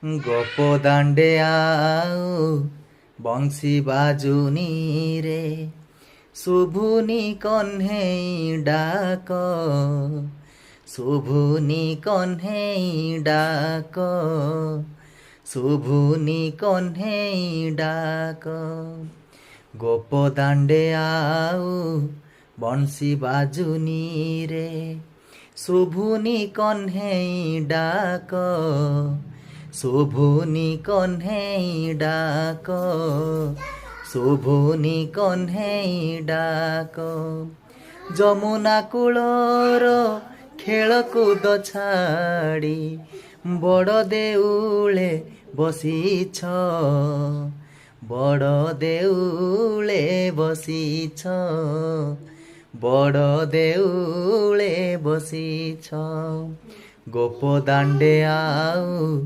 ଗୋପ ଦାଣ୍ଡେ ଆଉ ବଂଶୀ ବାଜୁନି ରେ, ଶୁଭୁନି କହ୍ନେଇ ଡାକ, ଶୁଭୁନି କହ୍ନେଇ ଡାକ, ଶୁଭୁନି କହ୍ନେଇ ଡାକ। ଗୋପ ଦାଣ୍ଡେ ଆଉ ବଂଶୀ ବାଜୁନି ରେ, ଶୁଭୁନି କହ୍ନେଇ ଡାକ, ଶୁଭୁନି କହ୍ନେଇ ଡାକ, ଶୁଭୁନି କହ୍ନେଇ ଡାକ। ଯମୁନା କୂଳର ଖେଳକୁଦ ଛାଡ଼ି ବଡ଼ ଦେଉଳେ ବସିଛ, ବଡ଼ ଦେଉଳେ ବସିଛ, ବଡ଼ ଦେଉଳେ ବସିଛ। ଗୋପ ଦାଣ୍ଡେ ଆଉ